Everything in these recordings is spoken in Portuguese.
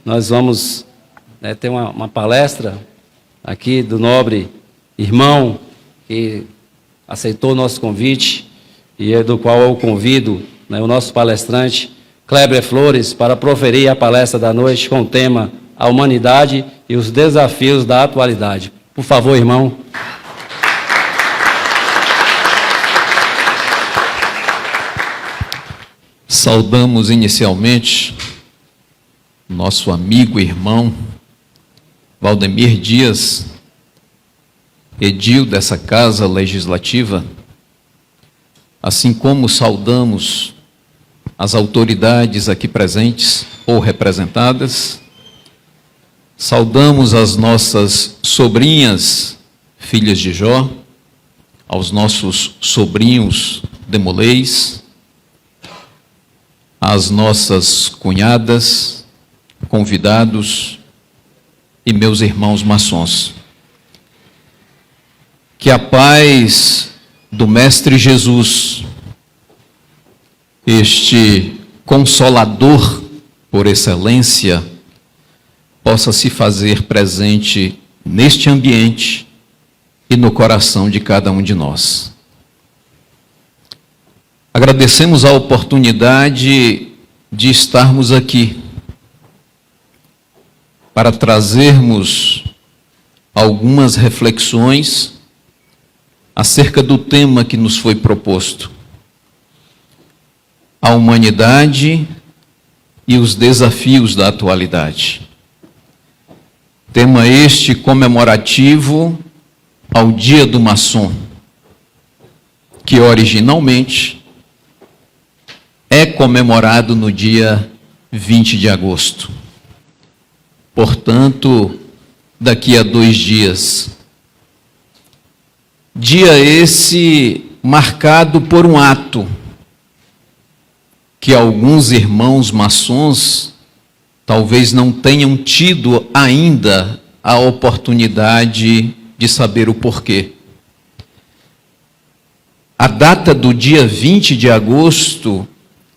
nós vamos ter uma palestra aqui do nobre irmão que aceitou o nosso convite e é do qual eu convido o nosso palestrante, Kleber Flores, para proferir a palestra da noite com o tema A Humanidade e os Desafios da Atualidade. Por favor, irmão. Saudamos inicialmente nosso amigo e irmão Valdemir Dias, edil dessa Casa Legislativa, assim como saudamos as autoridades aqui presentes ou representadas, saudamos as nossas sobrinhas, filhas de Jó, aos nossos sobrinhos demolês, às nossas cunhadas, convidados e meus irmãos maçons. Que a paz do Mestre Jesus, este Consolador por excelência, possa se fazer presente neste ambiente e no coração de cada um de nós. Agradecemos a oportunidade de estarmos aqui para trazermos algumas reflexões acerca do tema que nos foi proposto: a humanidade e os desafios da atualidade. Tema este comemorativo ao Dia do Maçom, que originalmente é comemorado no dia 20 de agosto. Portanto, daqui a 2 dias. Dia esse marcado por um ato que alguns irmãos maçons talvez não tenham tido ainda a oportunidade de saber o porquê. A data do dia 20 de agosto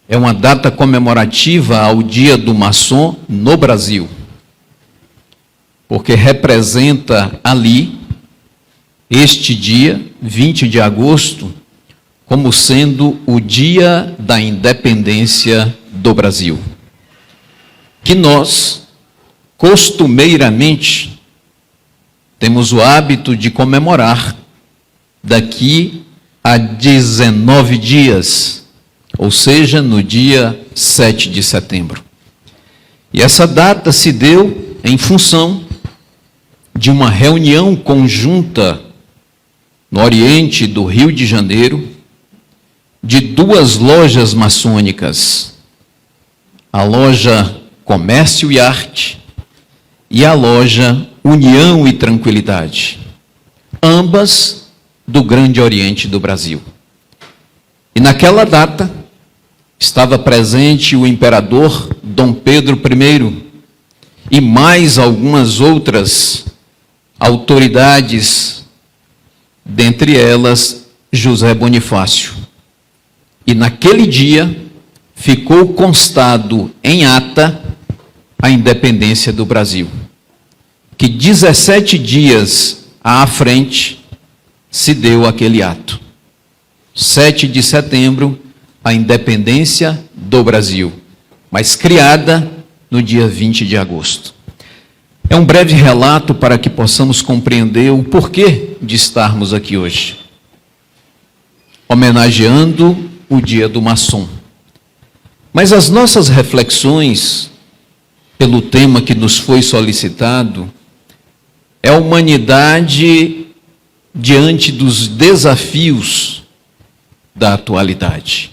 é uma data comemorativa ao Dia do Maçom no Brasil, porque representa ali este dia, 20 de agosto, como sendo o Dia da Independência do Brasil, que nós, costumeiramente, temos o hábito de comemorar daqui a 19 dias, ou seja, no dia 7 de setembro. E essa data se deu em função de uma reunião conjunta no Oriente do Rio de Janeiro, de 2 lojas maçônicas, a loja Comércio e Arte e a loja União e Tranquilidade, ambas do Grande Oriente do Brasil. E naquela data estava presente o imperador Dom Pedro I e mais algumas outras autoridades, dentre elas José Bonifácio. E naquele dia ficou constado em ata a independência do Brasil, que 17 dias à frente se deu aquele ato. 7 de setembro, a independência do Brasil, mas criada no dia 20 de agosto. É um breve relato para que possamos compreender o porquê de estarmos aqui hoje, homenageando o Dia do Maçom. Mas as nossas reflexões, pelo tema que nos foi solicitado, é a humanidade diante dos desafios da atualidade.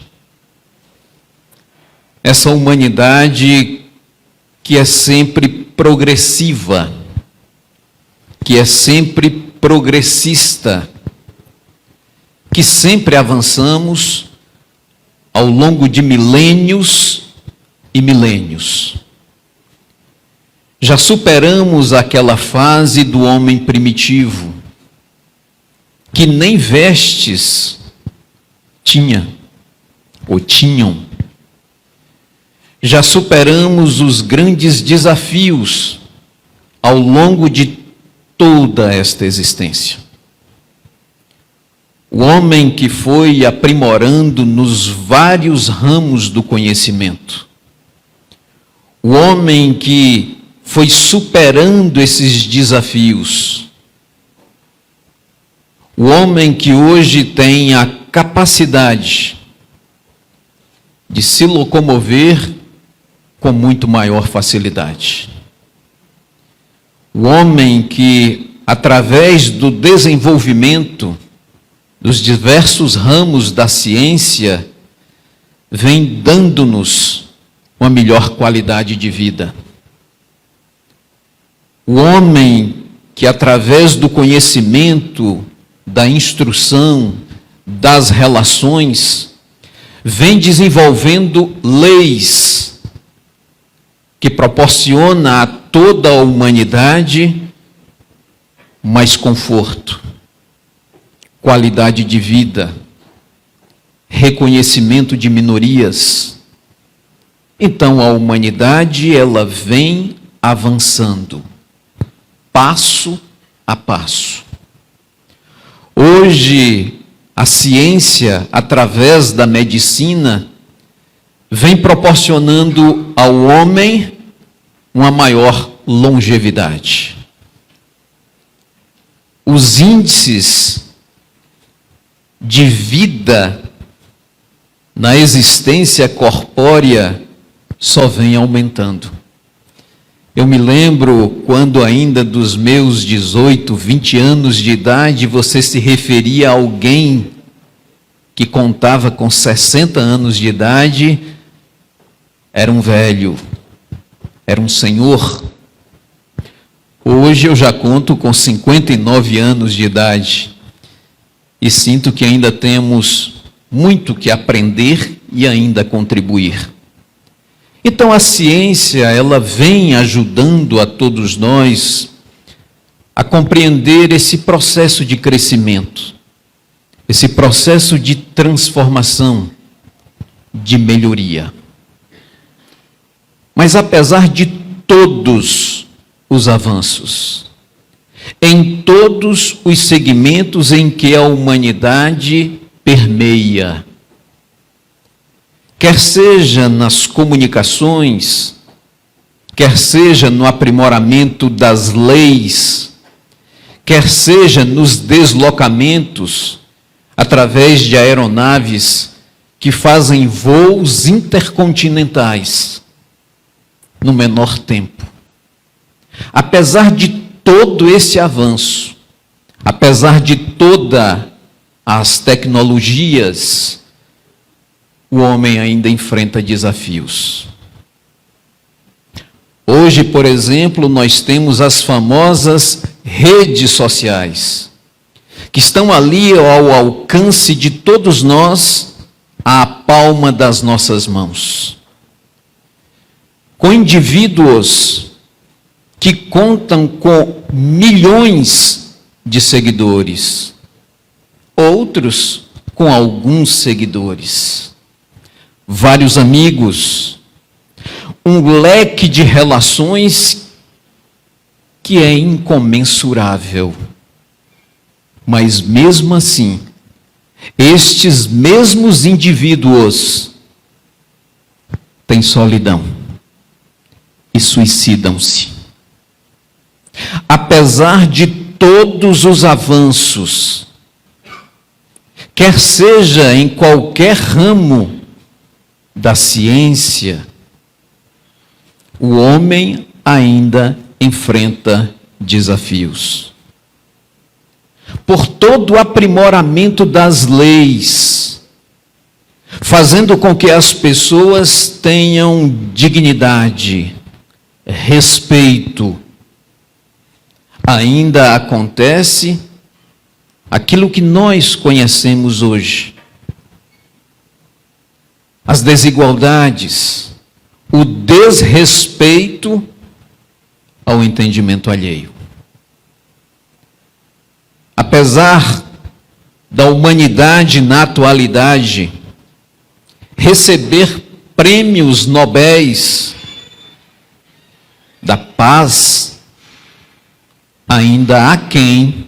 Essa humanidade que é sempre progressiva, que é sempre progressista, que sempre avançamos ao longo de milênios e milênios. Já superamos aquela fase do homem primitivo, que nem vestes tinha, ou tinham. já superamos os grandes desafios ao longo de toda esta existência. O homem que foi aprimorando nos vários ramos do conhecimento, o homem que foi superando esses desafios, o homem que hoje tem a capacidade de se locomover com muito maior facilidade. O homem que, através do desenvolvimento dos diversos ramos da ciência, vem dando-nos uma melhor qualidade de vida. O homem que, através do conhecimento, da instrução, das relações, vem desenvolvendo leis que proporciona a toda a humanidade mais conforto, qualidade de vida, reconhecimento de minorias. Então a humanidade, ela vem avançando, passo a passo. Hoje, a ciência, através da medicina, vem proporcionando ao homem uma maior longevidade. Os índices de vida na existência corpórea só vêm aumentando. Eu me lembro quando ainda dos meus 18, 20 anos de idade, você se referia a alguém que contava com 60 anos de idade, era um velho, era um senhor. Hoje eu já conto com 59 anos de idade e sinto que ainda temos muito que aprender e ainda contribuir. Então a ciência, ela vem ajudando a todos nós a compreender esse processo de crescimento, esse processo de transformação, de melhoria. Mas apesar de todos os avanços, em todos os segmentos em que a humanidade permeia, quer seja nas comunicações, quer seja no aprimoramento das leis, quer seja nos deslocamentos através de aeronaves que fazem voos intercontinentais no menor tempo. Apesar de todo esse avanço, apesar de todas as tecnologias, o homem ainda enfrenta desafios. Hoje, por exemplo, nós temos as famosas redes sociais, que estão ali ao alcance de todos nós, à palma das nossas mãos. Com indivíduos que contam com milhões de seguidores, outros com alguns seguidores, vários amigos, um leque de relações que é incomensurável. Mas mesmo assim, estes mesmos indivíduos têm solidão e suicidam-se. Apesar de todos os avanços, quer seja em qualquer ramo da ciência, o homem ainda enfrenta desafios. Por todo o aprimoramento das leis, fazendo com que as pessoas tenham dignidade, respeito, ainda acontece aquilo que nós conhecemos hoje. As desigualdades, o desrespeito ao entendimento alheio. Apesar da humanidade na atualidade receber prêmios nobéis da paz, ainda há quem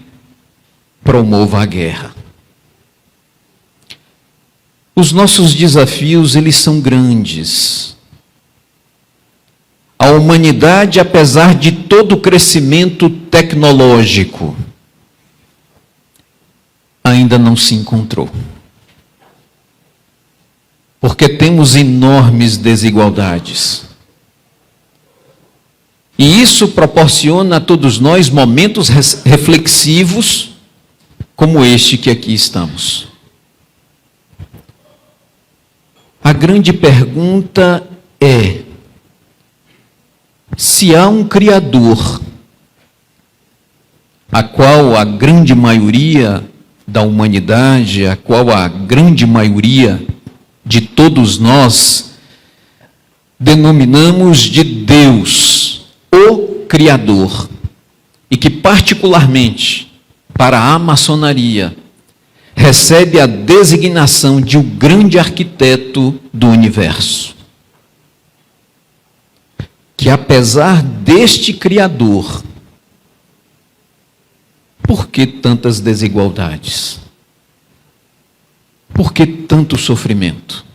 promova a guerra. Os nossos desafios, eles são grandes. A humanidade, apesar de todo o crescimento tecnológico, ainda não se encontrou. Porque temos enormes desigualdades. E isso proporciona a todos nós momentos reflexivos, como este que aqui estamos. A grande pergunta é: se há um Criador, a qual a grande maioria da humanidade, a qual a grande maioria de todos nós denominamos de Deus, o Criador, e que particularmente para a maçonaria recebe a designação de o grande arquiteto do universo. Que apesar deste Criador, por que tantas desigualdades? Por que tanto sofrimento?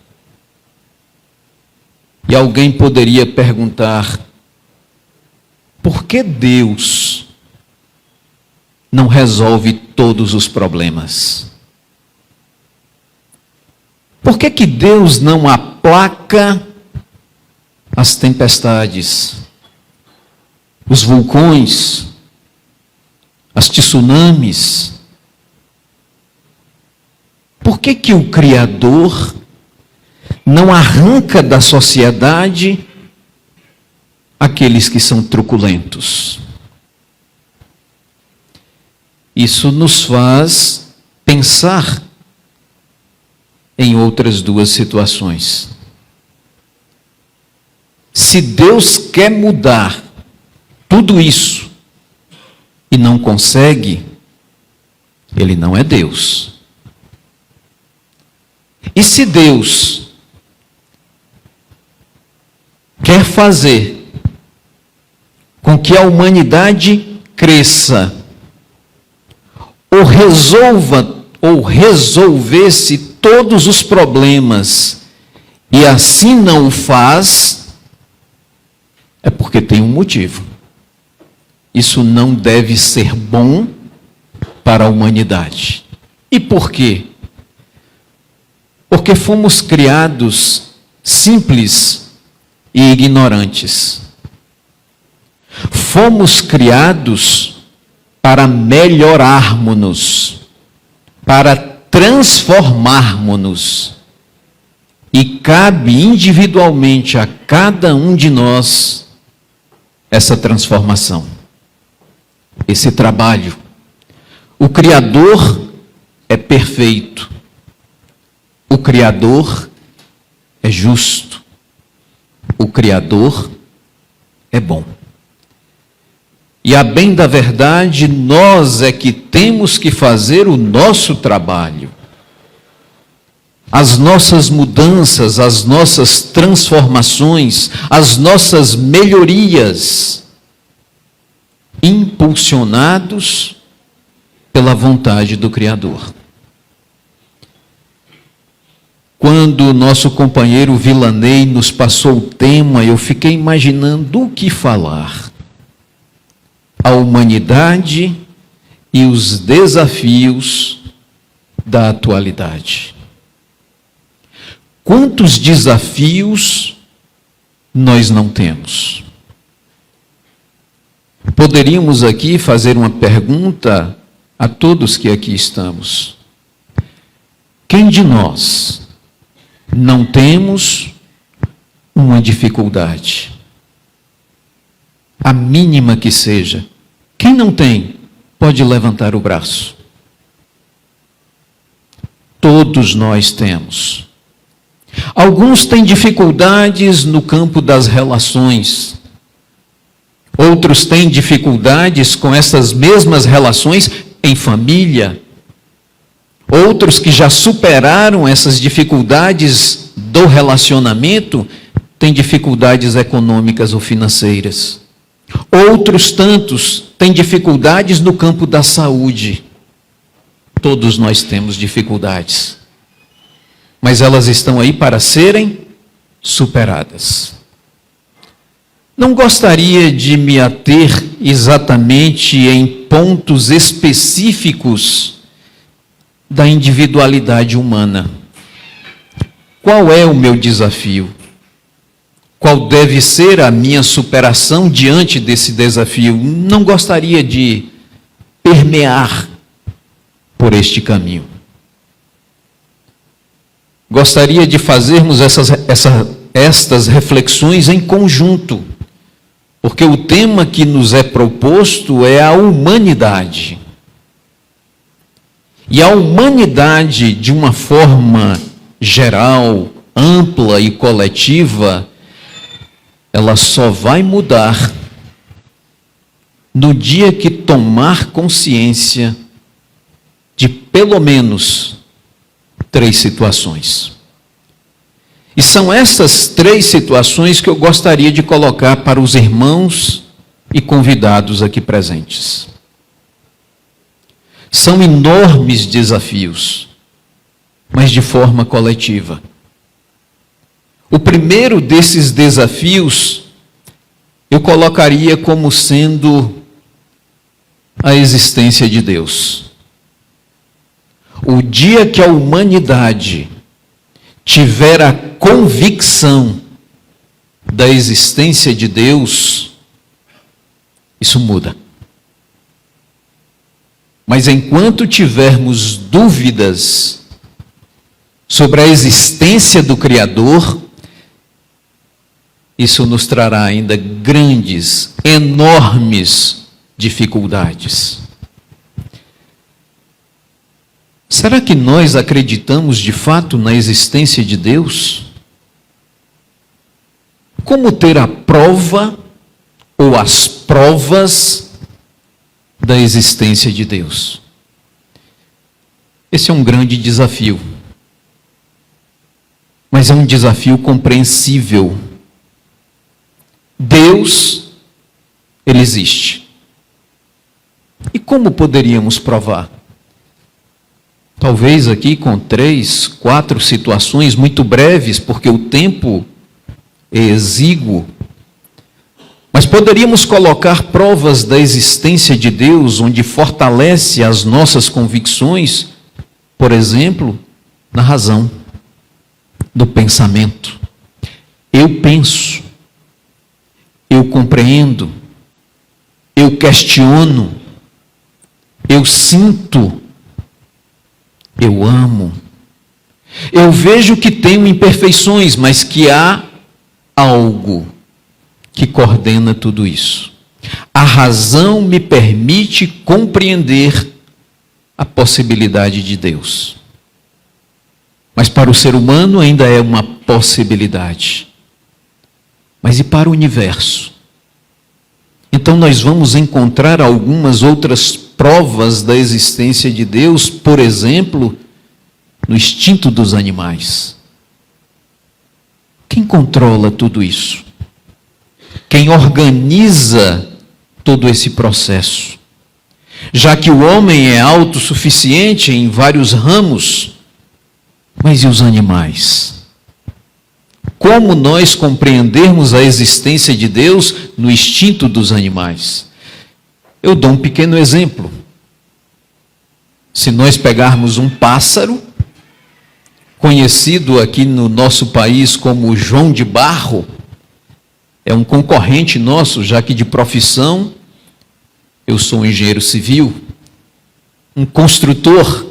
E alguém poderia perguntar: por que Deus não resolve todos os problemas? Por que Deus não aplaca as tempestades, os vulcões, as tsunamis? Por que o Criador não arranca da sociedade aqueles que são truculentos? Isso nos faz pensar em outras duas situações. Se Deus quer mudar tudo isso e não consegue, Ele não é Deus. E se Deus quer fazer com que a humanidade cresça, ou resolvesse todos os problemas, e assim não o faz, é porque tem um motivo. Isso não deve ser bom para a humanidade. E por quê? Porque fomos criados simples e ignorantes. Fomos criados para melhorarmos-nos, para transformarmos-nos. E cabe individualmente a cada um de nós essa transformação, esse trabalho. O Criador é perfeito. O Criador é justo. O Criador é bom. E a bem da verdade, nós é que temos que fazer o nosso trabalho. As nossas mudanças, as nossas transformações, as nossas melhorias, impulsionados pela vontade do Criador. Quando o nosso companheiro Villaney nos passou o tema, eu fiquei imaginando o que falar. A humanidade e os desafios da atualidade. Quantos desafios nós não temos? Poderíamos aqui fazer uma pergunta a todos que aqui estamos. Quem de nós não temos uma dificuldade? A mínima que seja. Quem não tem, pode levantar o braço. Todos nós temos. Alguns têm dificuldades no campo das relações. Outros têm dificuldades com essas mesmas relações em família. Outros que já superaram essas dificuldades do relacionamento têm dificuldades econômicas ou financeiras. Outros tantos têm dificuldades no campo da saúde. Todos nós temos dificuldades. Mas elas estão aí para serem superadas. Não gostaria de me ater exatamente em pontos específicos da individualidade humana. Qual é o meu desafio? Qual deve ser a minha superação diante desse desafio? Não gostaria de permear por este caminho. Gostaria de fazermos estas reflexões em conjunto, porque o tema que nos é proposto é a humanidade. E a humanidade, de uma forma geral, ampla e coletiva, ela só vai mudar no dia que tomar consciência de pelo menos 3 situações. E são essas 3 situações que eu gostaria de colocar para os irmãos e convidados aqui presentes. São enormes desafios, mas de forma coletiva. O primeiro desses desafios eu colocaria como sendo a existência de Deus. O dia que a humanidade tiver a convicção da existência de Deus, isso muda. Mas enquanto tivermos dúvidas sobre a existência do Criador, isso nos trará ainda grandes, enormes dificuldades. Será que nós acreditamos de fato na existência de Deus? Como ter a prova ou as provas da existência de Deus? Esse é um grande desafio, mas é um desafio compreensível. Deus, Ele existe. E como poderíamos provar? Talvez aqui com 3, 4 situações muito breves, porque o tempo é exíguo. Mas poderíamos colocar provas da existência de Deus, onde fortalece as nossas convicções, por exemplo, na razão, do pensamento. Eu penso, eu compreendo, eu questiono, eu sinto, eu amo. Eu vejo que tenho imperfeições, mas que há algo que coordena tudo isso. A razão me permite compreender a possibilidade de Deus. Mas para o ser humano ainda é uma possibilidade. Mas e para o universo? Então nós vamos encontrar algumas outras provas da existência de Deus, por exemplo, no instinto dos animais. Quem controla tudo isso? Quem organiza todo esse processo? Já que o homem é autossuficiente em vários ramos, mas e os animais? Como nós compreendermos a existência de Deus no instinto dos animais? Eu dou um pequeno exemplo. Se nós pegarmos um pássaro, conhecido aqui no nosso país como João de Barro, é um concorrente nosso, já que de profissão eu sou um engenheiro civil, um construtor,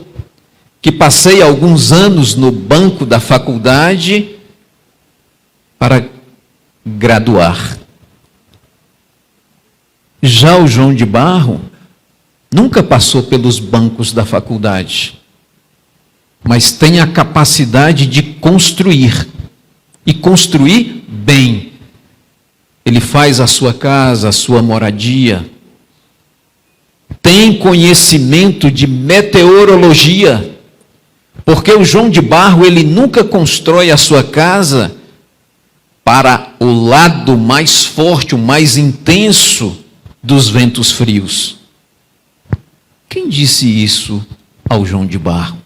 que passei alguns anos no banco da faculdade para graduar. Já o João de Barro nunca passou pelos bancos da faculdade, mas tem a capacidade de construir, e construir bem. Ele faz a sua casa, a sua moradia, tem conhecimento de meteorologia, Porque o João de Barro, ele nunca constrói a sua casa para o lado mais forte, o mais intenso dos ventos frios. Quem disse isso ao João de Barro?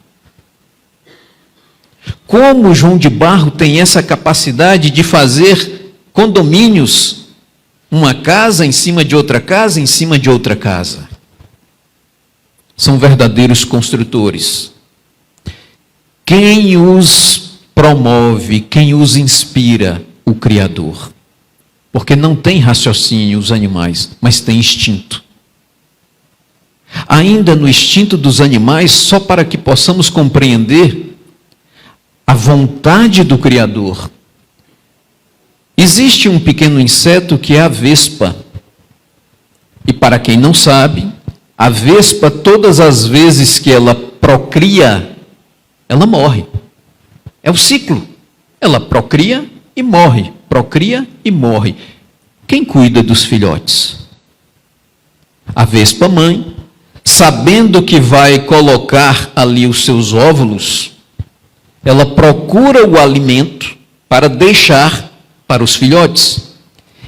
Como o João de Barro tem essa capacidade de fazer condomínios, uma casa em cima de outra casa, em cima de outra casa? São verdadeiros construtores. Quem os promove, quem os inspira? O Criador. Porque não tem raciocínio os animais, mas tem instinto. Ainda no instinto dos animais, só para que possamos compreender a vontade do Criador. Existe um pequeno inseto que é a vespa. E para quem não sabe, a vespa, todas as vezes que ela procria, ela morre. É o ciclo. Ela procria e morre. Procria e morre. Quem cuida dos filhotes? A vespa mãe, sabendo que vai colocar ali os seus óvulos, ela procura o alimento para deixar para os filhotes.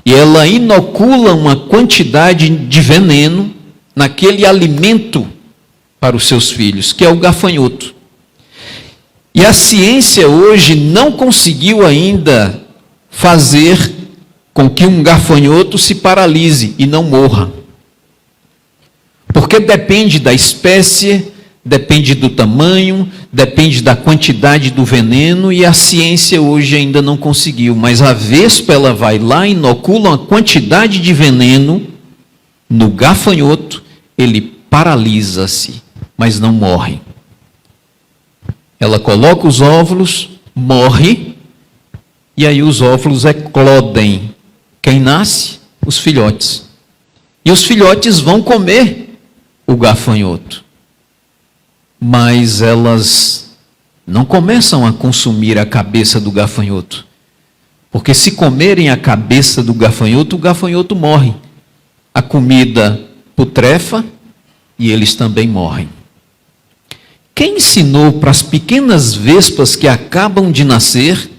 E ela inocula uma quantidade de veneno naquele alimento para os seus filhos, que é o gafanhoto. E a ciência hoje não conseguiu ainda fazer com que um gafanhoto se paralise e não morra. Porque depende da espécie, depende do tamanho, depende da quantidade do veneno, e a ciência hoje ainda não conseguiu. Mas a vespa, ela vai lá, inocula uma quantidade de veneno no gafanhoto, ele paralisa-se, mas não morre. Ela coloca os óvulos, morre, e aí os óvulos eclodem. Quem nasce? Os filhotes. E os filhotes vão comer o gafanhoto. Mas elas não começam a consumir a cabeça do gafanhoto. Porque se comerem a cabeça do gafanhoto, o gafanhoto morre. A comida putrefa e eles também morrem. Quem ensinou para as pequenas vespas que acabam de nascer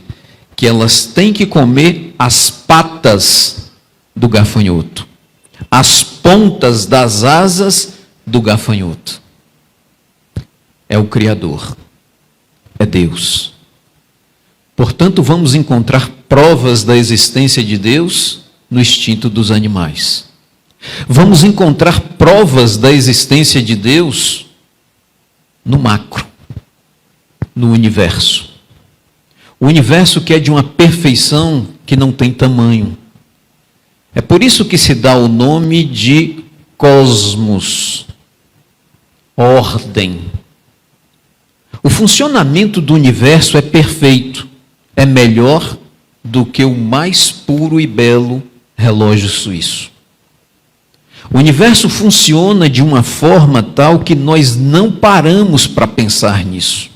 que elas têm que comer as patas do gafanhoto, as pontas das asas do gafanhoto? É o Criador, é Deus. Portanto, vamos encontrar provas da existência de Deus no instinto dos animais. Vamos encontrar provas da existência de Deus no macro, no universo. O universo que é de uma perfeição que não tem tamanho. É por isso que se dá o nome de cosmos, ordem. O funcionamento do universo é perfeito, é melhor do que o mais puro e belo relógio suíço. O universo funciona de uma forma tal que nós não paramos para pensar nisso.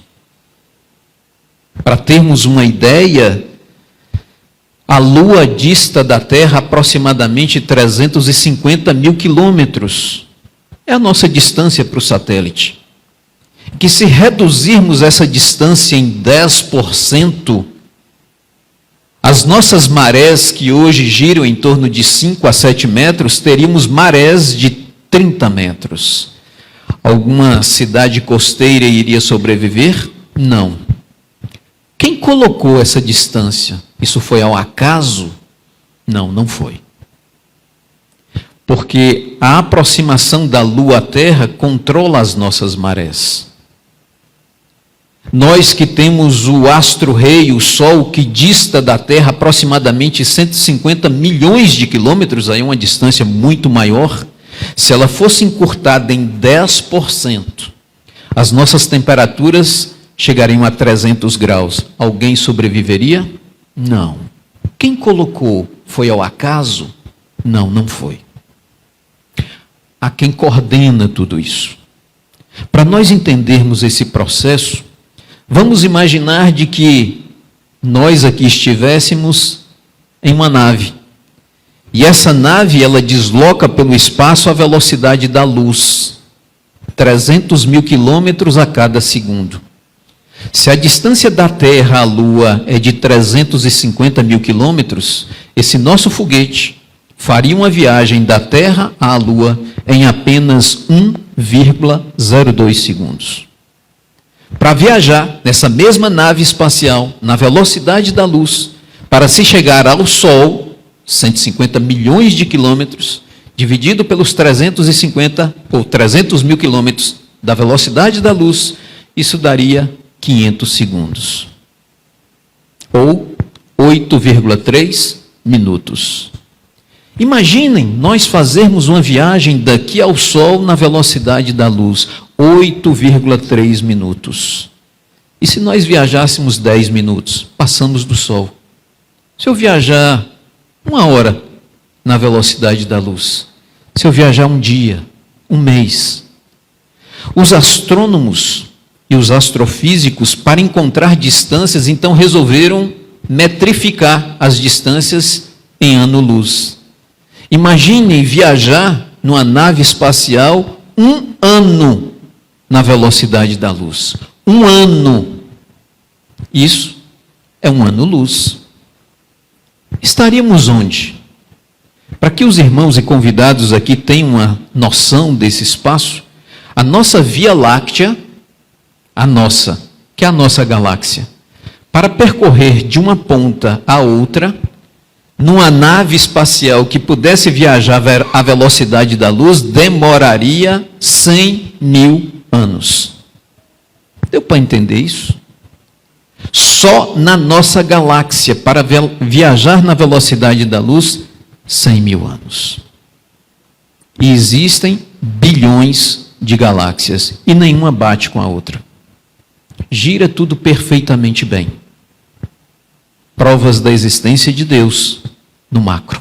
Para termos uma ideia, a Lua dista da Terra aproximadamente 350 mil quilômetros. É a nossa distância para o satélite. Que se reduzirmos essa distância em 10%, as nossas marés, que hoje giram em torno de 5 a 7 metros, teríamos marés de 30 metros. Alguma cidade costeira iria sobreviver? Não. Quem colocou essa distância? Isso foi ao acaso? Não, não foi. Porque a aproximação da Lua à Terra controla as nossas marés. Nós que temos o astro-rei, o Sol, que dista da Terra aproximadamente 150 milhões de quilômetros, aí uma distância muito maior, se ela fosse encurtada em 10%, as nossas temperaturas chegariam a 300 graus. Alguém sobreviveria? Não. Quem colocou? Foi ao acaso? Não, não foi. Há quem coordena tudo isso. Para nós entendermos esse processo, vamos imaginar de que nós aqui estivéssemos em uma nave. E essa nave, ela desloca pelo espaço a velocidade da luz. 300 mil quilômetros a cada segundo. Se a distância da Terra à Lua é de 350 mil quilômetros, esse nosso foguete faria uma viagem da Terra à Lua em apenas 1,02 segundos. Para viajar nessa mesma nave espacial, na velocidade da luz, para se chegar ao Sol, 150 milhões de quilômetros, dividido pelos 350 ou 300 mil quilômetros da velocidade da luz, isso daria 500 segundos. Ou 8,3 minutos. Imaginem nós fazermos uma viagem daqui ao Sol na velocidade da luz, 8,3 minutos. E se nós viajássemos 10 minutos, passamos do Sol. Se eu viajar 1 hora na velocidade da luz, se eu viajar um dia, um mês, os astrônomos e os astrofísicos, para encontrar distâncias, então resolveram metrificar as distâncias em ano-luz. Imaginem viajar numa nave espacial 1 ano na velocidade da luz. 1 ano. Isso é 1 ano-luz. Estaríamos onde? Para que os irmãos e convidados aqui tenham uma noção desse espaço, a nossa Via Láctea, que é a nossa galáxia, para percorrer de uma ponta a outra, numa nave espacial que pudesse viajar à velocidade da luz, demoraria 100 mil anos. Deu para entender isso? Só na nossa galáxia, para viajar na velocidade da luz, 100 mil anos. E existem bilhões de galáxias, e nenhuma bate com a outra. Gira tudo perfeitamente bem. Provas da existência de Deus no macro.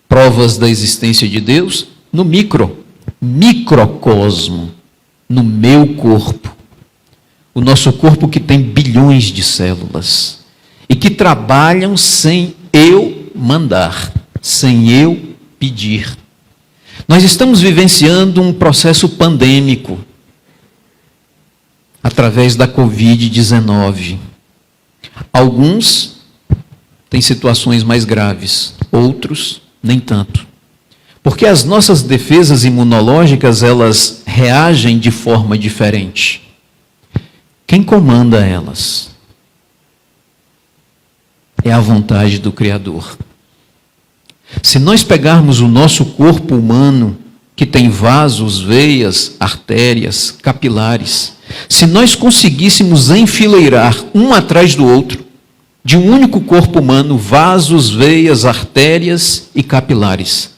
Provas da existência de Deus no microcosmo, no meu corpo. O nosso corpo que tem bilhões de células e que trabalham sem eu mandar, sem eu pedir. Nós estamos vivenciando um processo pandêmico através da Covid-19. Alguns têm situações mais graves, outros nem tanto. Porque as nossas defesas imunológicas, elas reagem de forma diferente. Quem comanda elas? É a vontade do Criador. Se nós pegarmos o nosso corpo humano, que tem vasos, veias, artérias, capilares, se nós conseguíssemos enfileirar um atrás do outro, de um único corpo humano, vasos, veias, artérias e capilares,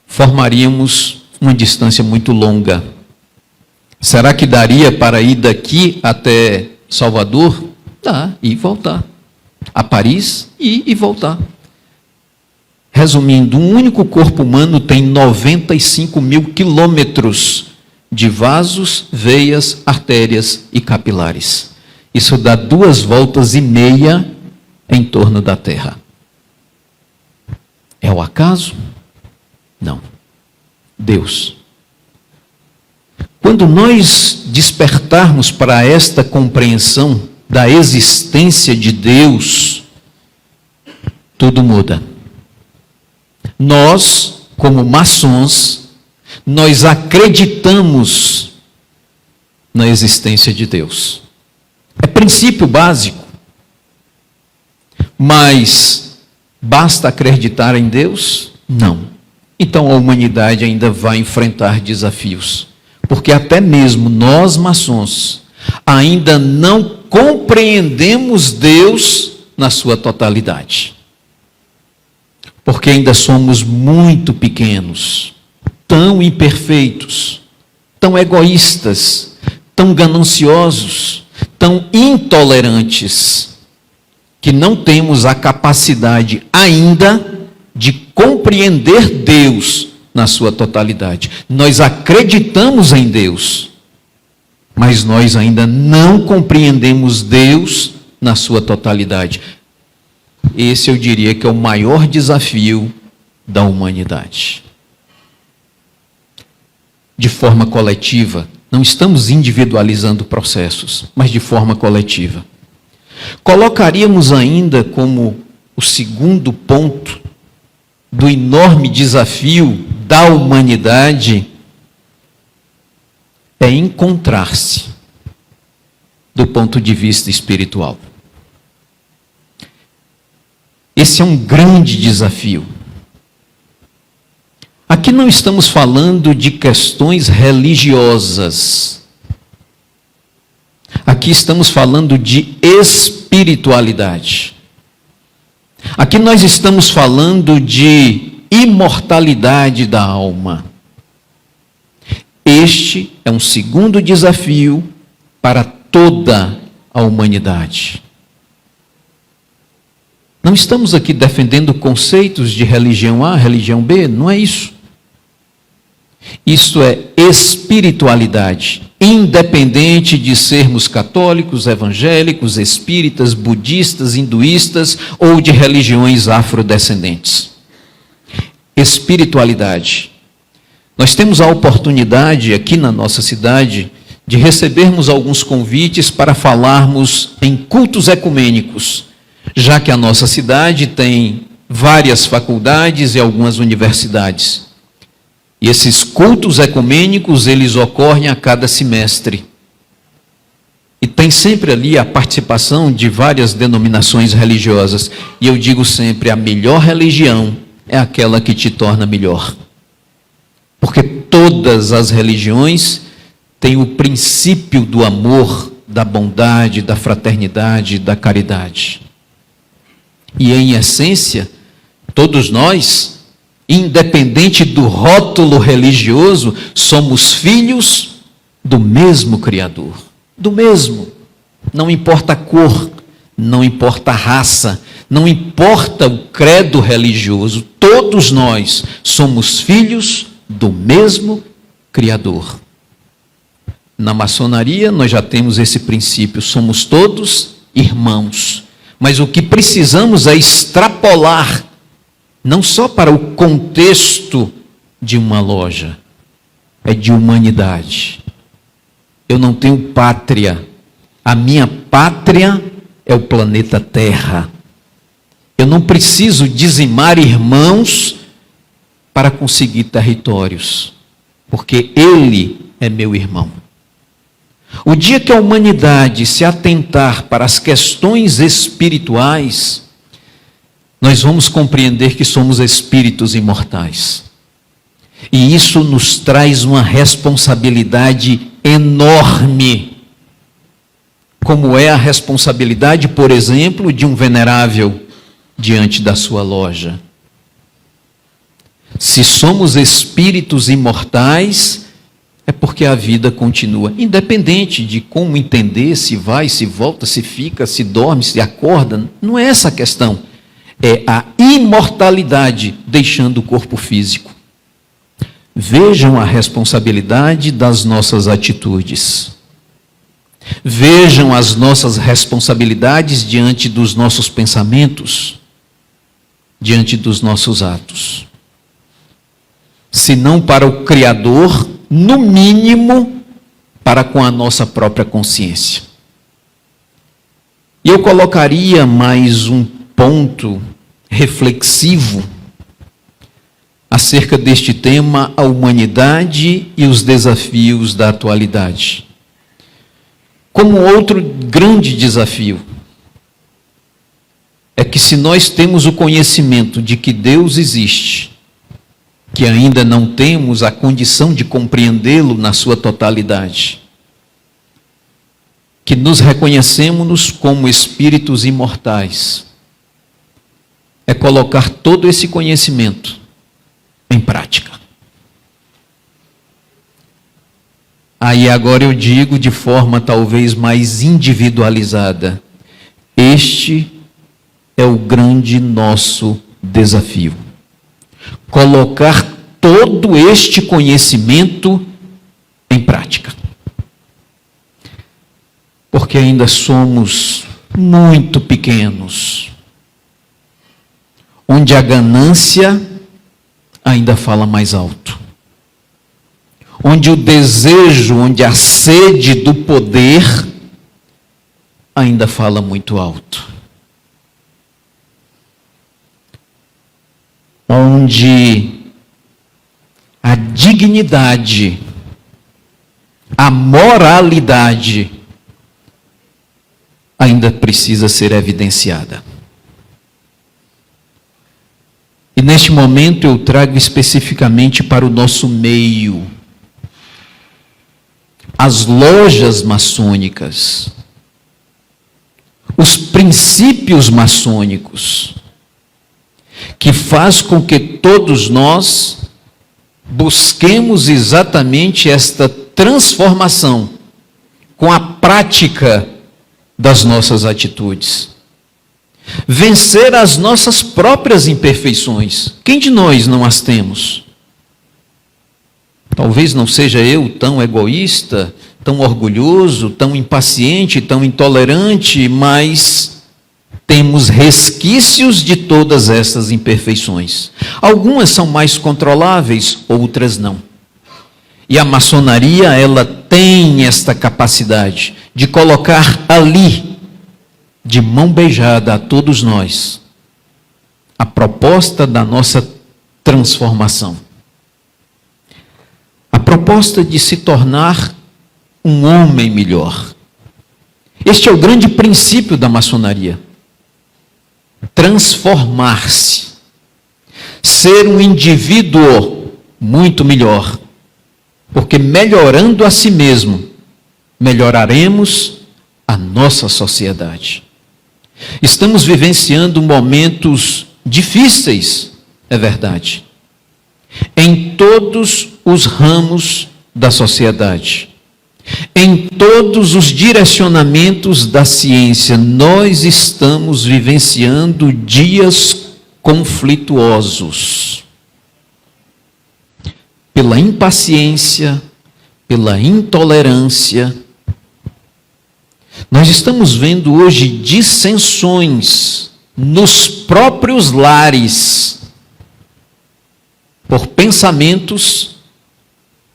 formaríamos uma distância muito longa. Será que daria para ir daqui até Salvador? Dá, e voltar. A Paris, e voltar. Resumindo, um único corpo humano tem 95 mil quilômetros de vasos, veias, artérias e capilares. Isso dá 2,5 voltas em torno da Terra. É o acaso? Não. Deus. Quando nós despertarmos para esta compreensão da existência de Deus, tudo muda. Nós, como maçons, nós acreditamos na existência de Deus. É princípio básico. Mas basta acreditar em Deus? Não. Então a humanidade ainda vai enfrentar desafios. Porque até mesmo nós, maçons, ainda não compreendemos Deus na sua totalidade. Porque ainda somos muito pequenos, tão imperfeitos, tão egoístas, tão gananciosos, tão intolerantes, que não temos a capacidade ainda de compreender Deus na sua totalidade. Nós acreditamos em Deus, mas nós ainda não compreendemos Deus na sua totalidade. Esse eu diria que é o maior desafio da humanidade. De forma coletiva, Não estamos individualizando processos, mas de forma coletiva. Colocaríamos ainda como o segundo ponto do enorme desafio da humanidade é encontrar-se do ponto de vista espiritual. Esse é um grande desafio. Aqui não estamos falando de questões religiosas. Aqui estamos falando de espiritualidade. Aqui nós estamos falando de imortalidade da alma. Este é um segundo desafio para toda a humanidade. Não estamos aqui defendendo conceitos de religião A, religião B, não é isso. Isso é espiritualidade, independente de sermos católicos, evangélicos, espíritas, budistas, hinduístas ou de religiões afrodescendentes. Espiritualidade. Nós temos a oportunidade aqui na nossa cidade de recebermos alguns convites para falarmos em cultos ecumênicos, já que a nossa cidade tem várias faculdades e algumas universidades. E esses cultos ecumênicos, eles ocorrem a cada semestre. E tem sempre ali a participação de várias denominações religiosas. E eu digo sempre, a melhor religião é aquela que te torna melhor. Porque todas as religiões têm o princípio do amor, da bondade, da fraternidade, da caridade. E em essência, todos nós, independente do rótulo religioso, somos filhos do mesmo Criador. Do mesmo. Não importa a cor, não importa a raça, não importa o credo religioso, todos nós somos filhos do mesmo Criador. Na maçonaria nós já temos esse princípio, somos todos irmãos. Mas o que precisamos é extrapolar, não só para o contexto de uma loja, é de humanidade. Eu não tenho pátria, a minha pátria é o planeta Terra. Eu não preciso dizimar irmãos para conseguir territórios, porque ele é meu irmão. O dia que a humanidade se atentar para as questões espirituais, nós vamos compreender que somos espíritos imortais. E isso nos traz uma responsabilidade enorme, como é a responsabilidade, por exemplo, de um venerável diante da sua loja. Se somos espíritos imortais, é porque a vida continua, independente de como entender, se vai, se volta, se fica, se dorme, se acorda, não é essa a questão. É a imortalidade deixando o corpo físico. Vejam a responsabilidade das nossas atitudes. Vejam as nossas responsabilidades diante dos nossos pensamentos, diante dos nossos atos. Se não para o Criador, no mínimo, para com a nossa própria consciência. E eu colocaria mais um ponto reflexivo acerca deste tema, a humanidade e os desafios da atualidade. Como outro grande desafio, é que se nós temos o conhecimento de que Deus existe, que ainda não temos a condição de compreendê-lo na sua totalidade, que nos reconhecemos como espíritos imortais, é colocar todo esse conhecimento em prática. Aí agora eu digo de forma talvez mais individualizada, este é o grande nosso desafio. Colocar todo este conhecimento em prática. Porque ainda somos muito pequenos, onde a ganância ainda fala mais alto, onde o desejo, onde a sede do poder ainda fala muito alto. Onde a dignidade, a moralidade ainda precisa ser evidenciada. E neste momento eu trago especificamente para o nosso meio as lojas maçônicas, os princípios maçônicos, que faz com que todos nós busquemos exatamente esta transformação com a prática das nossas atitudes. Vencer as nossas próprias imperfeições. Quem de nós não as temos? Talvez não seja eu tão egoísta, tão orgulhoso, tão impaciente, tão intolerante, mas temos resquícios de todas essas imperfeições. Algumas são mais controláveis, outras não. E a maçonaria, ela tem esta capacidade de colocar ali, de mão beijada a todos nós, a proposta da nossa transformação. A proposta de se tornar um homem melhor. Este é o grande princípio da maçonaria. Transformar-se. Ser um indivíduo muito melhor. Porque melhorando a si mesmo, melhoraremos a nossa sociedade. Estamos vivenciando momentos difíceis, é verdade, em todos os ramos da sociedade, em todos os direcionamentos da ciência, nós estamos vivenciando dias conflituosos. Pela impaciência, pela intolerância. Nós estamos vendo hoje dissensões nos próprios lares por pensamentos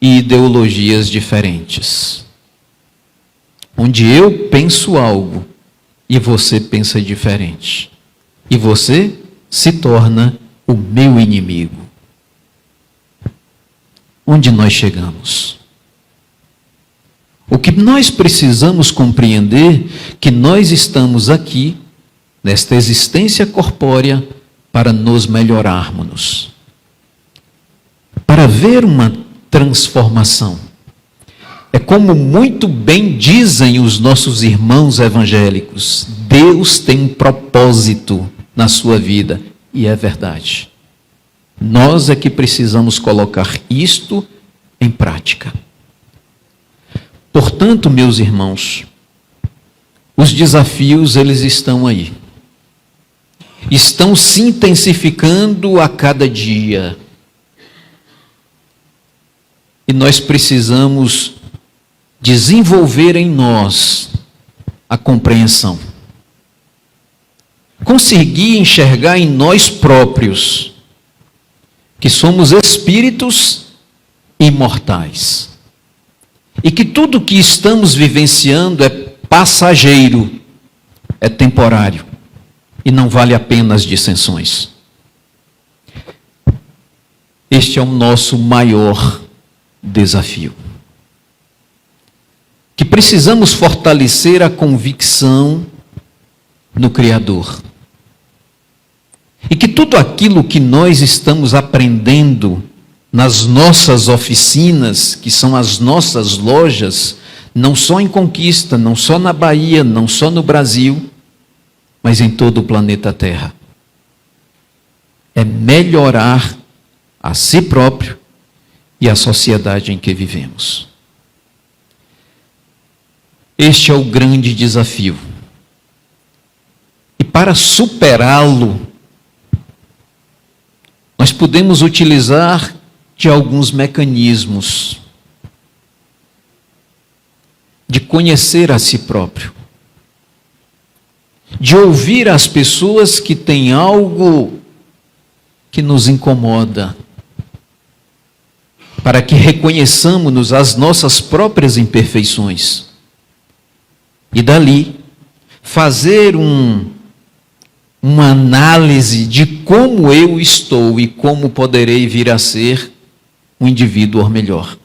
e ideologias diferentes. Onde eu penso algo e você pensa diferente. E você se torna o meu inimigo. Onde nós chegamos? O que nós precisamos compreender que nós estamos aqui, nesta existência corpórea, para nos melhorarmos. Para ver uma transformação. É como muito bem dizem os nossos irmãos evangélicos, Deus tem um propósito na sua vida, e é verdade. Nós é que precisamos colocar isto em prática. Portanto, meus irmãos, os desafios, eles estão aí. Estão se intensificando a cada dia. E nós precisamos desenvolver em nós a compreensão. Conseguir enxergar em nós próprios que somos espíritos imortais. E que tudo que estamos vivenciando é passageiro, é temporário. E não vale a pena as dissensões. Este é o nosso maior desafio. Que precisamos fortalecer a convicção no Criador. E que tudo aquilo que nós estamos aprendendo nas nossas oficinas, que são as nossas lojas, não só em Conquista, não só na Bahia, não só no Brasil, mas em todo o planeta Terra. É melhorar a si próprio e a sociedade em que vivemos. Este é o grande desafio. E para superá-lo, nós podemos utilizar de alguns mecanismos de conhecer a si próprio, de ouvir as pessoas que têm algo que nos incomoda, para que reconheçamos as nossas próprias imperfeições. E dali, fazer uma análise de como eu estou e como poderei vir a ser um indivíduo melhor.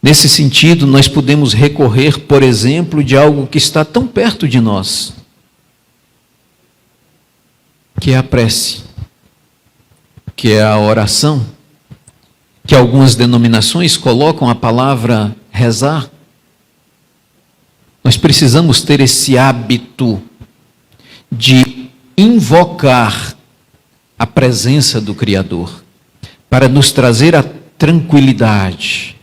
Nesse sentido, nós podemos recorrer, por exemplo, de algo que está tão perto de nós, que é a prece, que é a oração, que algumas denominações colocam a palavra rezar. Nós precisamos ter esse hábito de invocar a presença do Criador para nos trazer a tranquilidade.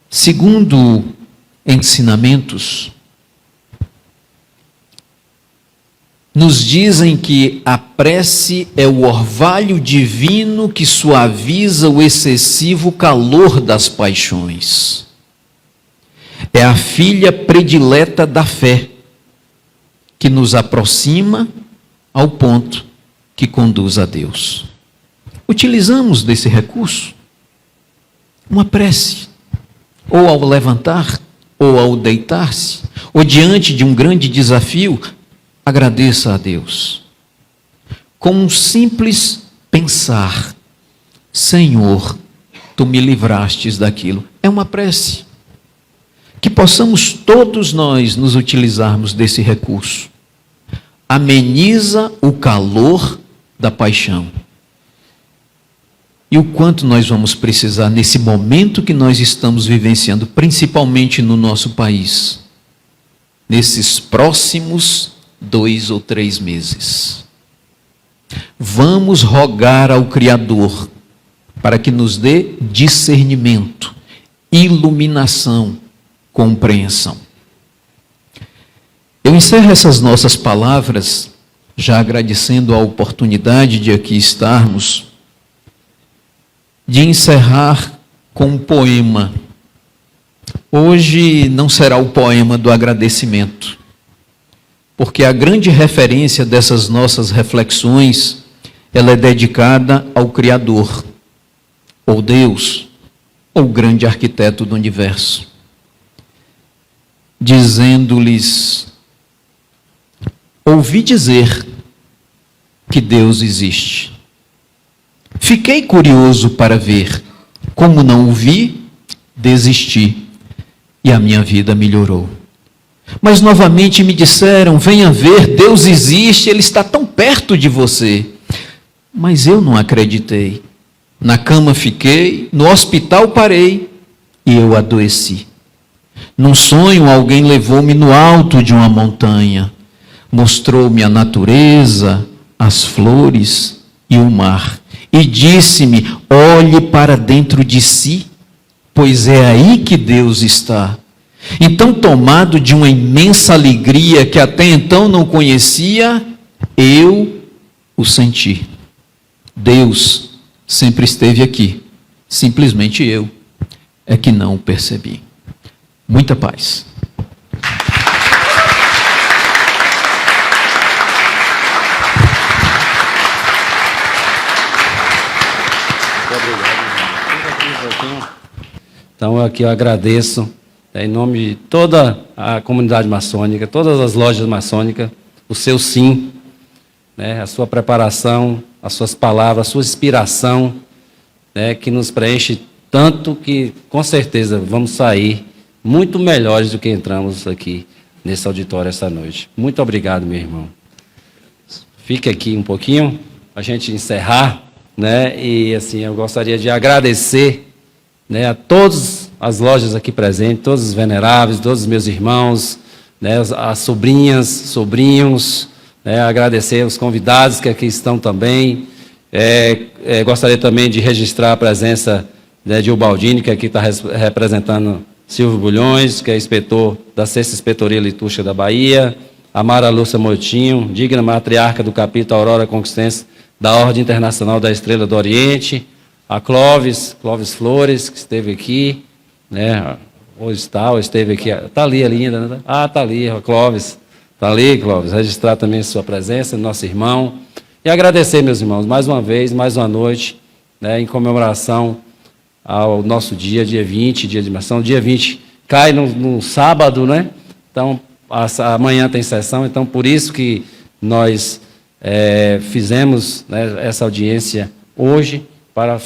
Segundo ensinamentos, nos dizem que a prece é o orvalho divino que suaviza o excessivo calor das paixões. É a filha predileta da fé, que nos aproxima ao ponto que conduz a Deus. Utilizamos desse recurso uma prece, ou ao levantar, ou ao deitar-se, ou diante de um grande desafio, agradeça a Deus. Com um simples pensar, Senhor, Tu me livrastes daquilo. É uma prece. Que possamos todos nós nos utilizarmos desse recurso. Ameniza o calor da paixão. E o quanto nós vamos precisar nesse momento que nós estamos vivenciando, principalmente no nosso país, nesses próximos 2 ou 3 meses. Vamos rogar ao Criador para que nos dê discernimento, iluminação, compreensão. Eu encerro essas nossas palavras, já agradecendo a oportunidade de aqui estarmos, de encerrar com um poema. Hoje não será o poema do agradecimento, porque a grande referência dessas nossas reflexões, ela é dedicada ao Criador, ou Deus, ou grande arquiteto do universo, dizendo-lhes: ouvi dizer que Deus existe. Fiquei curioso para ver. Como não o vi, desisti, e a minha vida melhorou. Mas novamente me disseram: venha ver, Deus existe, Ele está tão perto de você. Mas eu não acreditei. Na cama fiquei, no hospital parei, e eu adoeci. Num sonho alguém levou-me no alto de uma montanha, mostrou-me a natureza, as flores e o mar, e disse-me: olhe para dentro de si, pois é aí que Deus está. Então, tomado de uma imensa alegria que até então não conhecia, eu o senti. Deus sempre esteve aqui, simplesmente eu é que não o percebi. Muita paz. Então, aqui eu agradeço, em nome de toda a comunidade maçônica, todas as lojas maçônicas, o seu sim, né, a sua preparação, as suas palavras, a sua inspiração, né, que nos preenche tanto que, com certeza, vamos sair muito melhores do que entramos aqui nesse auditório essa noite. Muito obrigado, meu irmão. Fique aqui um pouquinho, para a gente encerrar, né, e assim, eu gostaria de agradecer, né, a todas as lojas aqui presentes, todos os veneráveis, todos os meus irmãos, né, as sobrinhas, sobrinhos, né, agradecer aos convidados que aqui estão também. Gostaria também de registrar a presença, né, de Ubaldini, que aqui está representando Silvio Bulhões, que é inspetor da 6ª Inspetoria Litúrgica da Bahia, a Mara Lúcia Moitinho, digna matriarca do capítulo Aurora Conquistense da Ordem Internacional da Estrela do Oriente, a Clóvis Flores, que esteve aqui, né, ou esteve aqui, está ali ainda, né? Ah, está ali, a Clóvis, está ali, Clóvis, registrar também a sua presença, nosso irmão, E agradecer, meus irmãos, mais uma vez, mais uma noite, né, em comemoração ao nosso dia 20, dia de imersão. Dia 20 cai no sábado, né? Então, amanhã tem sessão, então por isso que nós fizemos, né, essa audiência hoje para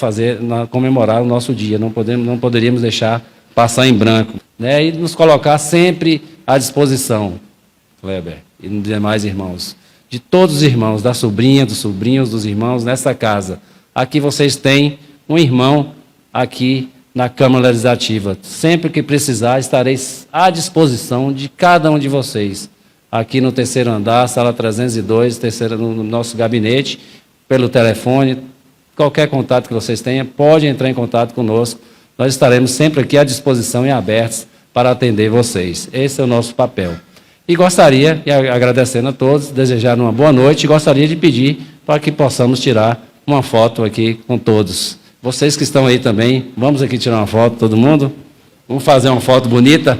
comemorar o nosso dia. Não poderíamos deixar passar em branco, né? E nos colocar sempre à disposição, Kleber e os demais irmãos, de todos os irmãos, da sobrinha, dos sobrinhos, dos irmãos nessa casa. Aqui vocês têm um irmão aqui na Câmara Legislativa. Sempre que precisar, estarei à disposição de cada um de vocês. Aqui no terceiro andar, sala 302, no nosso gabinete, pelo telefone, qualquer contato que vocês tenham, pode entrar em contato conosco. Nós estaremos sempre aqui à disposição e abertos para atender vocês. Esse é o nosso papel. E gostaria, agradecendo a todos, desejar uma boa noite, e gostaria de pedir para que possamos tirar uma foto aqui com todos. Vocês que estão aí também, vamos aqui tirar uma foto, todo mundo? Vamos fazer uma foto bonita?